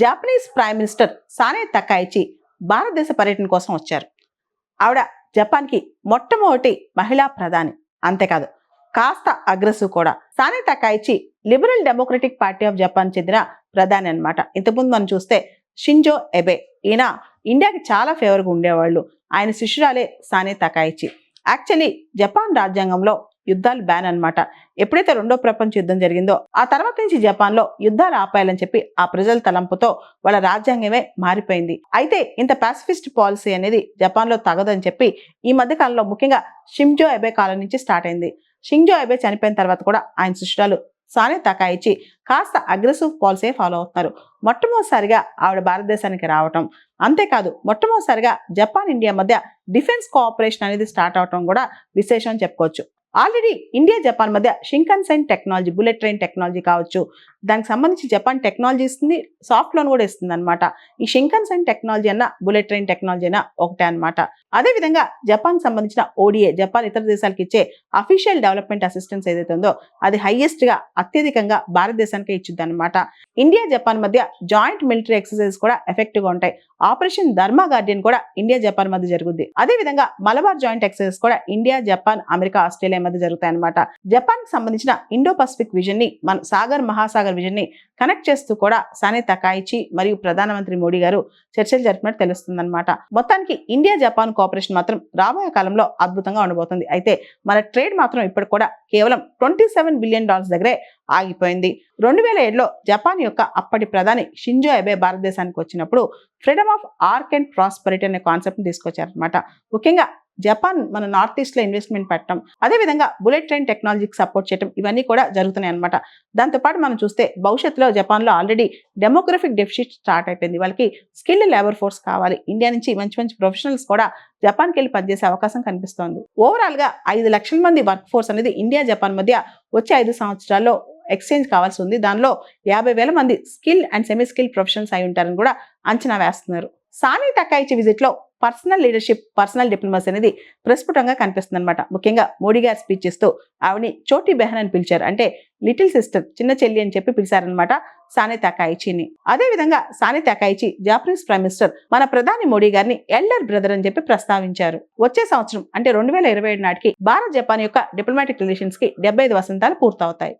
Japanese prime minister Sane తకాయిచి భారతదేశ పర్యటన కోసం వచ్చారు. ఆవిడ జపాన్కి మొట్టమొదటి మహిళా ప్రధాని. అంతేకాదు కాస్త అగ్రెసివ్ కూడా. Sanae Takaichi Liberal Democratic Party of Japan చెందిన ప్రధాని అన్నమాట. ఇంతకుముందు మనం చూస్తే షింజో ఎబే, ఈయన ఇండియాకి చాలా ఫేవర్గా ఉండేవాళ్ళు. ఆయన శిష్యురాలే సానే తకాయిచి. యాక్చువల్లీ జపాన్ రాజ్యాంగంలో యుద్ధాలు బ్యాన్ అన్నమాట. ఎప్పుడైతే రెండో ప్రపంచ యుద్ధం జరిగిందో ఆ తర్వాత నుంచి జపాన్లో యుద్ధాలు ఆపాయాలని చెప్పి ఆ ప్రజల తలంపుతో వాళ్ళ రాజ్యాంగమే మారిపోయింది. అయితే ఇంత పాసిఫిస్ట్ పాలసీ అనేది జపాన్లో తగదని చెప్పి ఈ మధ్య కాలంలో ముఖ్యంగా షింజో ఎబే కాలం నుంచి స్టార్ట్ అయింది. షింజో ఎబే చనిపోయిన తర్వాత కూడా ఆయన శిష్యురాలు సానే తకాయిచి కాస్త అగ్రెసివ్ పాలసీ ఫాలో అవుతున్నారు. మొట్టమొదటిసారిగా ఆవిడ భారతదేశానికి రావటం, అంతేకాదు మొట్టమొదటిసారిగా జపాన్ ఇండియా మధ్య డిఫెన్స్ కోఆపరేషన్ అనేది స్టార్ట్ అవటం కూడా విశేషం అని చెప్పుకోవచ్చు. ఆల్రెడీ ఇండియా జపాన్ మధ్య Shinkansen technology, bullet train technology కావచ్చు, దానికి సంబంధించి జపాన్ టెక్నాలజీ ఇస్తుంది, సాఫ్ట్ లోన్ కూడా ఇస్తుంది అనమాట. ఈ షింకన్సెన్ టెక్నాలజీ అన్న బుల్లెట్ ట్రైన్ టెక్నాలజీ అన్న ఒకటే అనమాట. అదేవిధంగా జపాన్ సంబంధించిన ఓడిఏ, జపాన్ ఇతర దేశాలకు ఇచ్చే అఫీషియల్ డెవలప్మెంట్ అసిస్టెన్స్ ఏదైతే ఉందో అది హైయెస్ట్ గా అత్యధికంగా భారతదేశానికి ఇచ్చింది అనమాట. ఇండియా జపాన్ మధ్య జాయింట్ మిలిటరీ ఎక్సర్సైజ్ కూడా ఎఫెక్టివ్ గా ఉంటాయి. ఆపరేషన్ ధర్మా గార్డియన్ కూడా ఇండియా జపాన్ మధ్య జరుగుద్ది. అదేవిధంగా మలబార్ జాయింట్ ఎక్సర్సైజ్ కూడా ఇండియా, జపాన్, అమెరికా, ఆస్ట్రేలియా మధ్య జరుగుతాయి అనమాట. జపాన్ కి సంబంధించిన ఇండో పసిఫిక్ విజన్ ని, మన సాగర్ మహాసాగర్ విజన్ ని కనెక్ట్ చేస్తూ కూడా సానే తకాయిచి మరియు ప్రధానమంత్రి మోడీ గారు చర్చలు జరిపినట్టు తెలుస్తుంది అనమాట. మొత్తానికి ఇండియా జపాన్ కోఆపరేషన్ మాత్రం రాబోయే కాలంలో అద్భుతంగా ఉండబోతుంది. అయితే మన ట్రేడ్ మాత్రం ఇప్పటికి కూడా కేవలం $27 బిలియన్ దగ్గరే ఆగిపోయింది. 2007లో జపాన్ యొక్క అప్పటి ప్రధాని షింజో ఎబే భారతదేశానికి వచ్చినప్పుడు freedom of arc and prosperity అనే కాన్సెప్ట్ ని తీసుకొచ్చారనమాట. ముఖ్యంగా జపాన్ మన నార్త్ ఈస్ట్ లో ఇన్వెస్ట్మెంట్ పెట్టడం, అదేవిధంగా బుల్లెట్ ట్రైన్ టెక్నాలజీకి సపోర్ట్ చేయడం, ఇవన్నీ కూడా జరుగుతున్నాయి అనమాట. దాంతోపాటు మనం చూస్తే భవిష్యత్తులో జపాన్లో ఆల్రెడీ డెమోగ్రఫిక్ డెఫిసిట్ స్టార్ట్ అయిపోయింది. వాళ్ళకి స్కిల్డ్ లేబర్ ఫోర్స్ కావాలి. ఇండియా నుంచి మంచి మంచి ప్రొఫెషనల్స్ కూడా జపాన్కి వెళ్ళి పనిచేసే అవకాశం కనిపిస్తోంది. ఓవరాల్ గా 5 లక్షల మంది వర్క్ ఫోర్స్ అనేది ఇండియా జపాన్ మధ్య వచ్చే 5 సంవత్సరాల్లో ఎక్స్చేంజ్ కావాల్సి ఉంది. దానిలో 50,000 మంది skill and semi skill professionals అయి ఉంటారని కూడా అంచనా వేస్తున్నారు. సానే తకాయిచి విజిట్ లో పర్సనల్ లీడర్షిప్, పర్సనల్ డిప్లొమసీ అనేది ప్రస్ఫుటంగా కనిపిస్తుంది అనమాట. ముఖ్యంగా మోడీ గారు స్పీచ్ ఇస్తూ ఆవిని చోటీ బెహన్ అని పిలిచారు. అంటే లిటిల్ సిస్టర్, చిన్న చెల్లి అని చెప్పి పిలిచారనమాట సానే తకాయిచిని. అదేవిధంగా సానే తకాయిచి జాపనీస్ ప్రైమ్ మినిస్టర్ మన ప్రధాని మోడీ గారిని ఎల్డర్ బ్రదర్ అని చెప్పి ప్రస్తావించారు. వచ్చే సంవత్సరం అంటే 2027 నాటికి భారత్ జపాన్ యొక్క డిప్లొమాటిక్ రిలేషన్స్ కి 75 వసంతాలు పూర్తవుతాయి.